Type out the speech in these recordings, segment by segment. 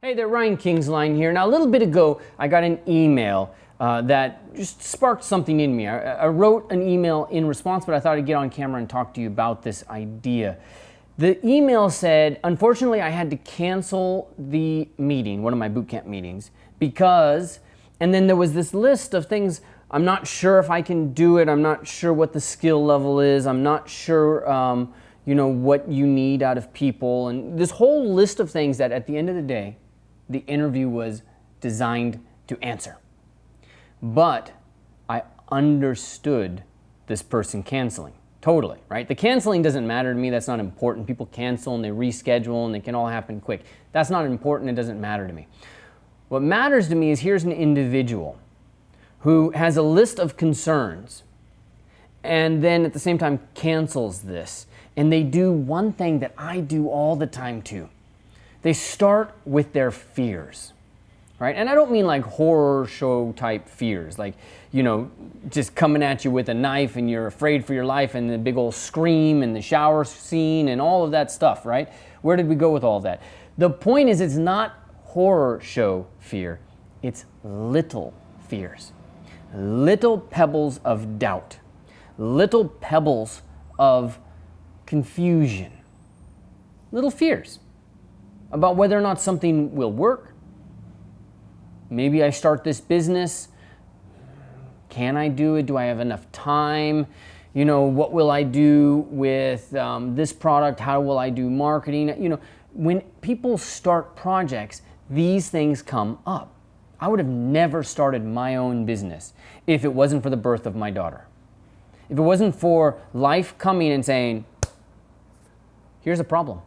Hey there, Ryan Kingsline here. Now, a little bit ago, I got an email that just sparked something in me. I wrote an email in response, but I thought I'd get on camera and talk to you about this idea. The email said, unfortunately, I had to cancel the meeting, one of my bootcamp meetings, because, and then there was this list of things. I'm not sure if I can do it. I'm not sure what the skill level is. I'm not sure, what you need out of people. And this whole list of things that at the end of the day, the interview was designed to answer. But I understood this person canceling. Totally, right? The canceling doesn't matter to me. That's not important. People cancel and they reschedule and it can all happen quick. That's not important. It doesn't matter to me. What matters to me is here's an individual who has a list of concerns and then at the same time cancels this. And they do one thing that I do all the time too. They start with their fears, right? And I don't mean like horror show type fears, like, just coming at you with a knife and you're afraid for your life and the big old scream and the shower scene and all of that stuff, right? Where did we go with all of that? The point is, it's not horror show fear. It's little fears, little pebbles of doubt, little pebbles of confusion, little fears about whether or not something will work. Maybe I start this business. Can I do it? Do I have enough time? What will I do with this product? How will I do marketing? When people start projects, these things come up. I would have never started my own business if it wasn't for the birth of my daughter. If it wasn't for life coming and saying, here's a problem,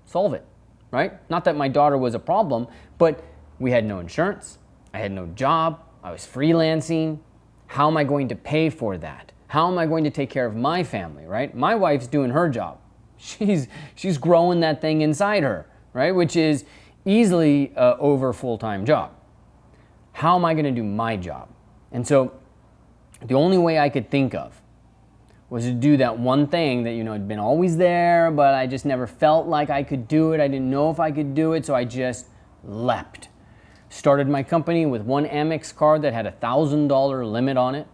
solve it. Right? Not that my daughter was a problem, but we had no insurance. I had no job. I was freelancing. How am I going to pay for that? How am I going to take care of my family, right? My wife's doing her job. She's growing that thing inside her, right? Which is easily over a full-time job. How am I going to do my job? And so the only way I could think of was to do that one thing that, had been always there, but I just never felt like I could do it. I didn't know if I could do it, so I just leapt. Started my company with one Amex card that had a $1,000 limit on it,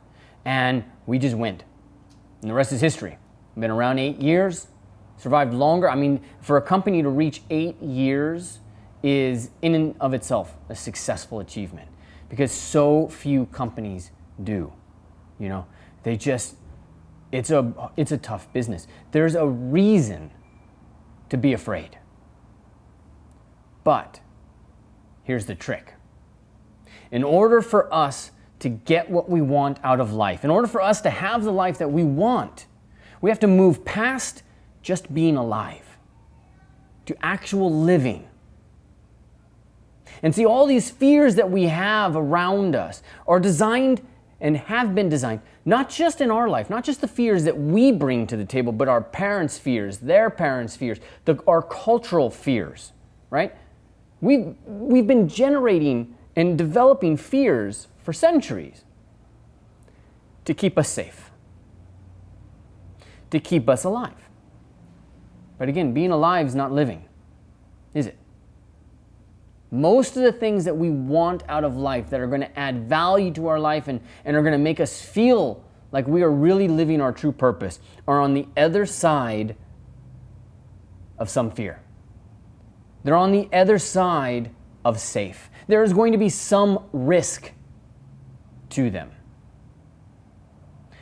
and we just went. And the rest is history. I've been around 8 years, survived longer. I mean, for a company to reach 8 years is in and of itself a successful achievement because so few companies do. It's a tough business. There's a reason to be afraid. But here's the trick. In order for us to get what we want out of life, in order for us to have the life that we want, we have to move past just being alive to actual living. And see, all these fears that we have around us are designed and have been designed, not just in our life, not just the fears that we bring to the table, but our parents' fears, their parents' fears, our cultural fears, right? We've been generating and developing fears for centuries to keep us safe, to keep us alive. But again, being alive is not living, is it? Most of the things that we want out of life that are going to add value to our life and are going to make us feel like we are really living our true purpose are on the other side of some fear. They're on the other side of safe. There is going to be some risk to them.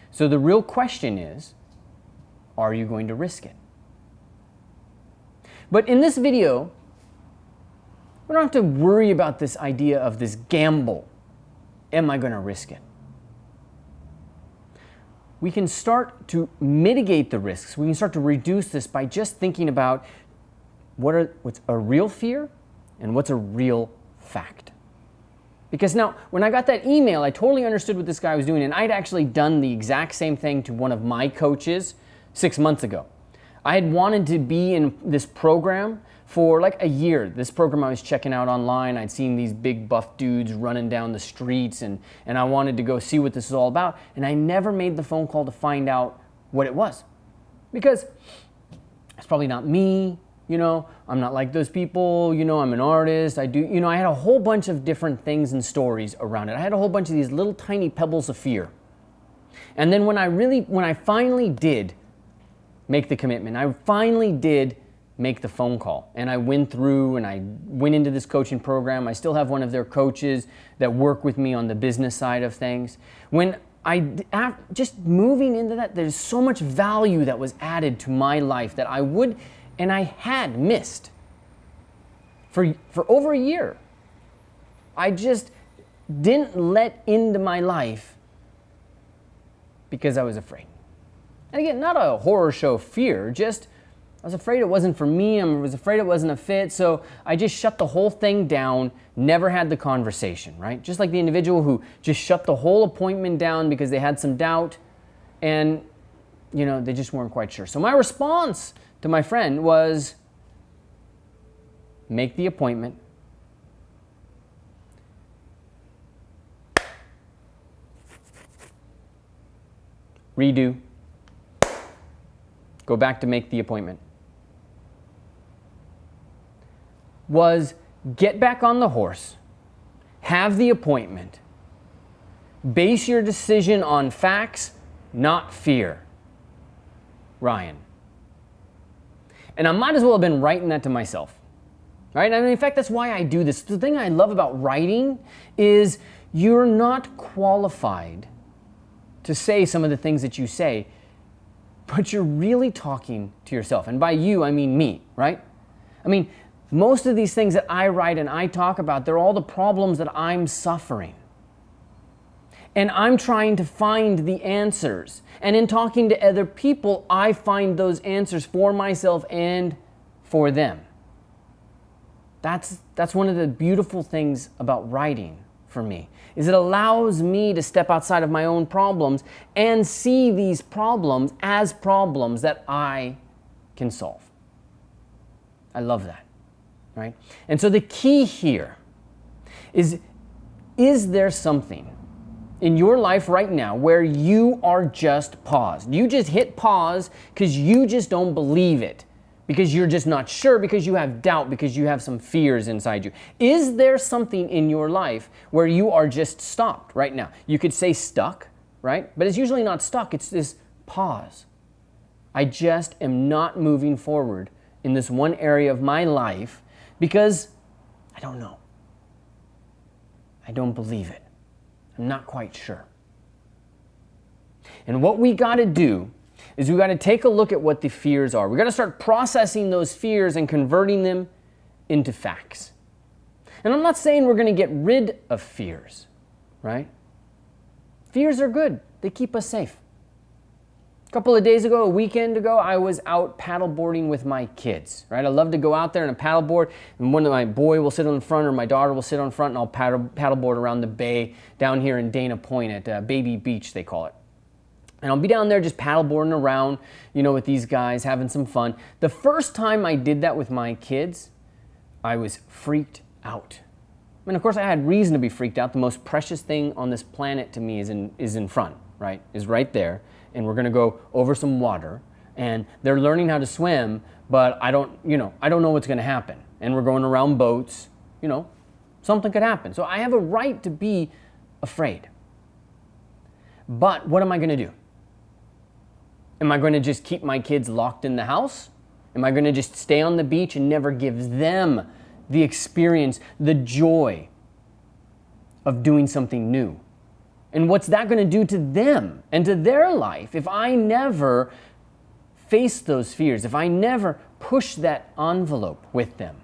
So the real question is, are you going to risk it? But in this video, we don't have to worry about this idea of this gamble. Am I going to risk it? We can start to mitigate the risks. We can start to reduce this by just thinking about what's a real fear and what's a real fact. Because now, when I got that email, I totally understood what this guy was doing, and I'd actually done the exact same thing to one of my coaches 6 months ago. I had wanted to be in this program for like a year. This program I was checking out online. I'd seen these big buff dudes running down the streets and I wanted to go see what this is all about. And I never made the phone call to find out what it was. Because it's probably not me. I'm not like those people, I'm an artist, I had a whole bunch of different things and stories around it. I had a whole bunch of these little tiny pebbles of fear. And then when I finally did make the commitment, I finally did make the phone call, and I went through and I went into this coaching program. I still have one of their coaches that work with me on the business side of things. Just moving into that, there's so much value that was added to my life that I had missed for over a year. I just didn't let into my life because I was afraid. And again, not a horror show fear, just I was afraid it wasn't for me. I was afraid it wasn't a fit. So I just shut the whole thing down, never had the conversation, right? Just like the individual who just shut the whole appointment down because they had some doubt and, they just weren't quite sure. So my response to my friend was make the appointment. Redo. Go back to make the appointment. Was get back on the horse, have the appointment, base your decision on facts, not fear. Ryan. And I might as well have been writing that to myself, right? In fact, that's why I do this. The thing I love about writing is you're not qualified to say some of the things that you say, but you're really talking to yourself. And by you, I mean me, right? Most of these things that I write and I talk about, they're all the problems that I'm suffering. And I'm trying to find the answers. And in talking to other people, I find those answers for myself and for them. That's one of the beautiful things about writing for me, is it allows me to step outside of my own problems and see these problems as problems that I can solve. I love that, right? And so the key here is there something in your life right now where you are just paused? You just hit pause because you just don't believe it, because you're just not sure, because you have doubt, because you have some fears inside you. Is there something in your life where you are just stopped right now? You could say stuck, right? But it's usually not stuck. It's this pause. I just am not moving forward in this one area of my life because I don't know. I don't believe it. I'm not quite sure. And what we got to do is we got to take a look at what the fears are. We got to start processing those fears and converting them into facts. And I'm not saying we're going to get rid of fears, right? Fears are good. They keep us safe. A couple of days ago, a weekend ago, I was out paddleboarding with my kids, right? I love to go out there on a paddleboard, and one of my boy will sit on the front or my daughter will sit on front, and I'll paddleboard around the bay down here in Dana Point at Baby Beach, they call it. And I'll be down there just paddleboarding around, with these guys, having some fun. The first time I did that with my kids, I was freaked out. And of course, I had reason to be freaked out. The most precious thing on this planet to me is in front, right? Is right there. And we're going to go over some water. And they're learning how to swim, but I don't know what's going to happen. And we're going around boats, something could happen. So I have a right to be afraid. But what am I going to do? Am I going to just keep my kids locked in the house? Am I going to just stay on the beach and never give them the experience, the joy of doing something new? And what's that going to do to them and to their life if I never face those fears, if I never push that envelope with them?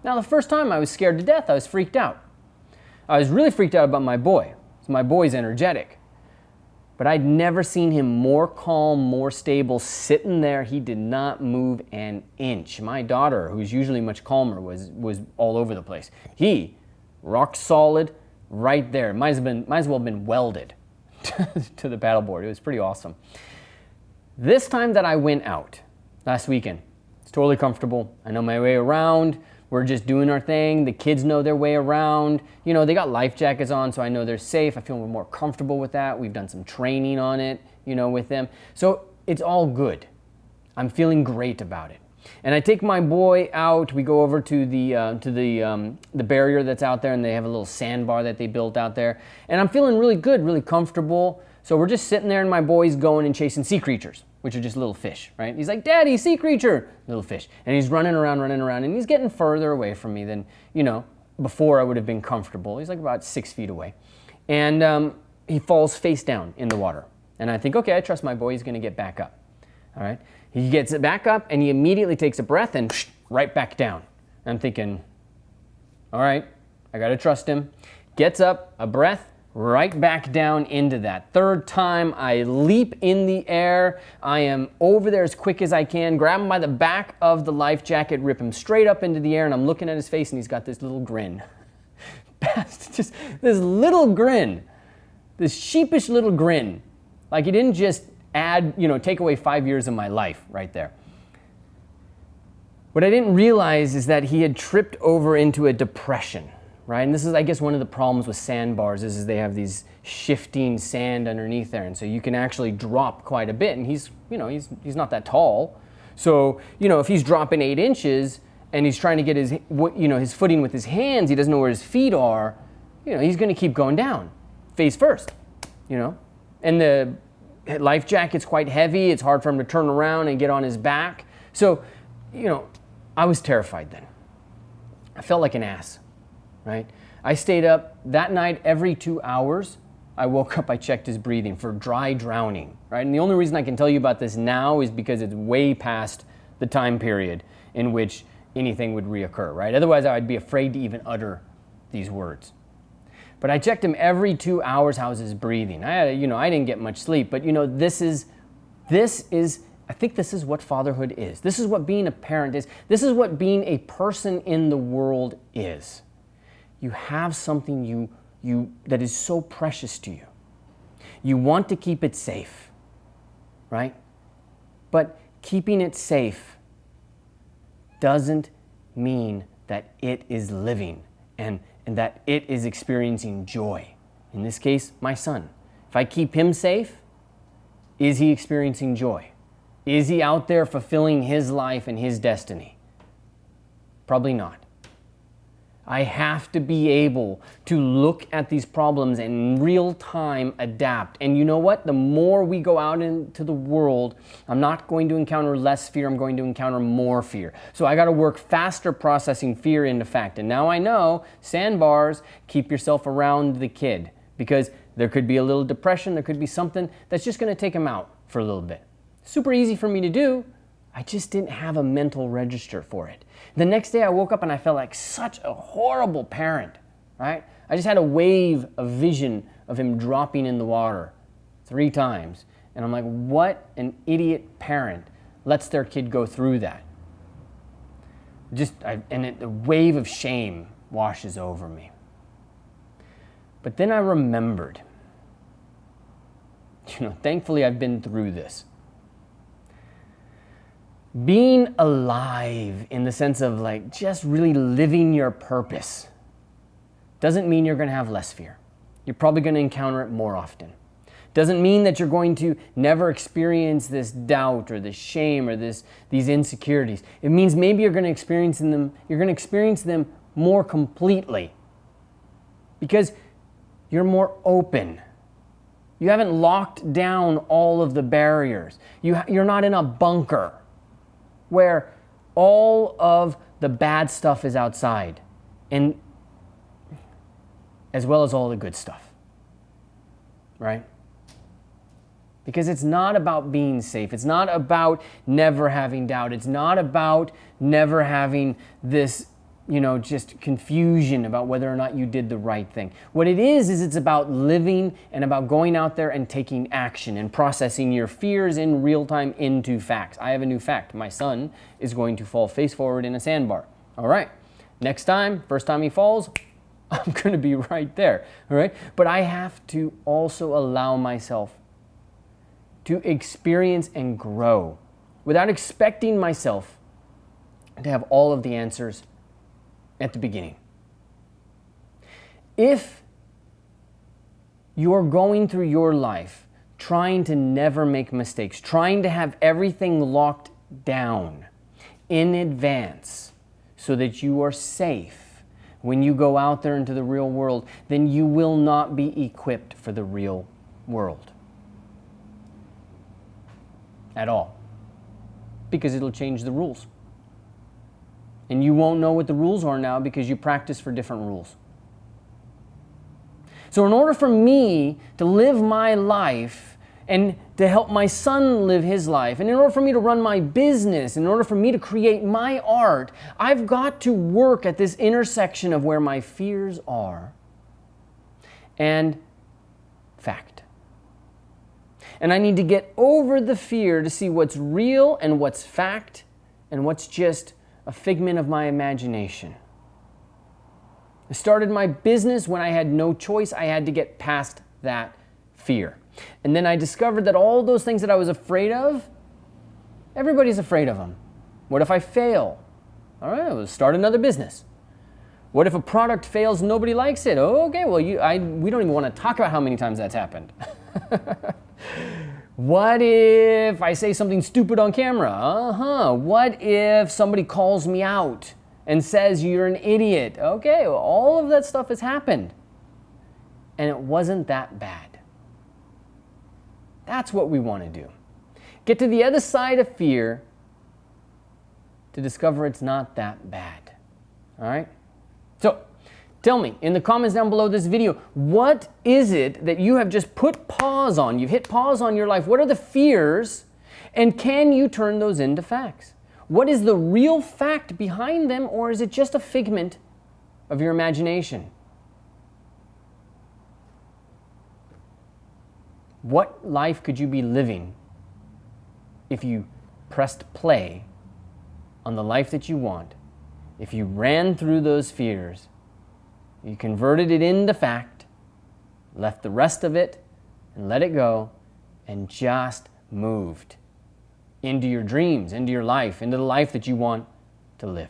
Now, the first time I was scared to death, I was freaked out. I was really freaked out about my boy. So my boy's energetic. But I'd never seen him more calm, more stable, sitting there. He did not move an inch. My daughter, who's usually much calmer, was all over the place. He, rock solid, right there. Might as well have been welded to the paddleboard. It was pretty awesome. This time that I went out, last weekend, it's totally comfortable. I know my way around. We're just doing our thing. The kids know their way around. They got life jackets on, so I know they're safe. I feel more comfortable with that. We've done some training on it, with them. So it's all good. I'm feeling great about it. And I take my boy out. We go over to the barrier that's out there, and they have a little sandbar that they built out there. And I'm feeling really good, really comfortable. So we're just sitting there, and my boy's going and chasing sea creatures, which are just little fish, right? He's like, "Daddy, sea creature!" Little fish. And he's running around, and he's getting further away from me than, before I would have been comfortable. He's like about 6 feet away. And he falls face down in the water. And I think, okay, I trust my boy, he's gonna get back up, all right? He gets it back up, and he immediately takes a breath and right back down. I'm thinking, all right, I gotta trust him. Gets up, a breath, right back down into that. Third time, I leap in the air. I am over there as quick as I can, grab him by the back of the life jacket, rip him straight up into the air, and I'm looking at his face, and he's got this little grin. Just this little grin, this sheepish little grin. Like he didn't just take away 5 years of my life right there. What I didn't realize is that he had tripped over into a depression, right? And this is, I guess, one of the problems with sandbars is they have these shifting sand underneath there. And so you can actually drop quite a bit. And he's not that tall. So, if he's dropping 8 inches and he's trying to get his footing with his hands, he doesn't know where his feet are, he's going to keep going down, face first, And the life jacket's quite heavy. It's hard for him to turn around and get on his back. So, I was terrified then. I felt like an ass, right? I stayed up that night every 2 hours. I woke up, I checked his breathing for dry drowning, right? And the only reason I can tell you about this now is because it's way past the time period in which anything would reoccur, right? Otherwise, I'd be afraid to even utter these words. But I checked him every 2 hours. How's his breathing? I didn't get much sleep. But this is, I think this is what fatherhood is. This is what being a parent is. This is what being a person in the world is. You have something that is so precious to you. You want to keep it safe, right? But keeping it safe doesn't mean that it is living and that it is experiencing joy. In this case, my son. If I keep him safe, is he experiencing joy? Is he out there fulfilling his life and his destiny? Probably not. I have to be able to look at these problems and in real time adapt. And you know what? The more we go out into the world, I'm not going to encounter less fear, I'm going to encounter more fear. So I got to work faster processing fear into fact. And now I know, sandbars, keep yourself around the kid because there could be a little depression, there could be something that's just going to take him out for a little bit. Super easy for me to do. I just didn't have a mental register for it. The next day I woke up and I felt like such a horrible parent, right? I just had a vision of him dropping in the water 3 times. And I'm like, what an idiot parent lets their kid go through that. A wave of shame washes over me. But then I remembered, thankfully I've been through this. Being alive in the sense of just really living your purpose doesn't mean you're going to have less fear. You're probably going to encounter it more often. Doesn't mean that you're going to never experience this doubt or this shame or these insecurities. It means maybe you're going to experience them more completely because you're more open. You haven't locked down all of the barriers. You're not in a bunker where all of the bad stuff is outside, and as well as all the good stuff, right? Because it's not about being safe. It's not about never having doubt. It's not about never having this, just confusion about whether or not you did the right thing. What it is it's about living and about going out there and taking action and processing your fears in real time into facts. I have a new fact. My son is going to fall face forward in a sandbar. All right. Next time, first time he falls, I'm going to be right there. All right. But I have to also allow myself to experience and grow without expecting myself to have all of the answers at the beginning. If you're going through your life trying to never make mistakes, trying to have everything locked down, in advance so that you are safe when you go out there into the real world, then you will not be equipped for the real world at all, because it'll change the rules. And you won't know what the rules are now because you practice for different rules. So in order for me to live my life and to help my son live his life, and in order for me to run my business, in order for me to create my art, I've got to work at this intersection of where my fears are and fact. And I need to get over the fear to see what's real and what's fact and what's just a figment of my imagination. I started my business when I had no choice. I had to get past that fear. And then I discovered that all those things that I was afraid of, everybody's afraid of them. What if I fail? All right, we'll start another business. What if a product fails and nobody likes it? Oh, okay, well, we don't even want to talk about how many times that's happened. What if I say something stupid on camera? What if somebody calls me out and says you're an idiot? Okay, well, all of that stuff has happened. And it wasn't that bad. That's what we want to do. Get to the other side of fear to discover it's not that bad. All right? So, tell me in the comments down below this video, what is it that you have just put pause on? You've hit pause on your life. What are the fears? And can you turn those into facts? What is the real fact behind them, or is it just a figment of your imagination? What life could you be living if you pressed play on the life that you want, if you ran through those fears, you converted it into fact, left the rest of it and let it go, and just moved into your dreams, into your life, into the life that you want to live?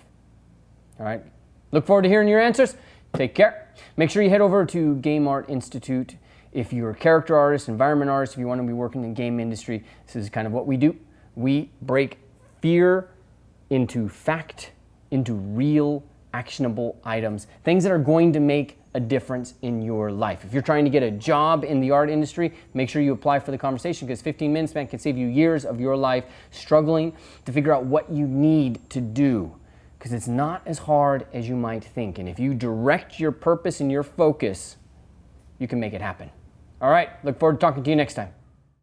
All right? Look forward to hearing your answers. Take care. Make sure you head over to Game Art Institute. If you're a character artist, environment artist, if you want to be working in the game industry, this is kind of what we do. We break fear into fact, into real actionable items, things that are going to make a difference in your life. If you're trying to get a job in the art industry, make sure you apply for the conversation, because 15 minutes, man, can save you years of your life struggling to figure out what you need to do, because it's not as hard as you might think. And if you direct your purpose and your focus, you can make it happen. All right, look forward to talking to you next time.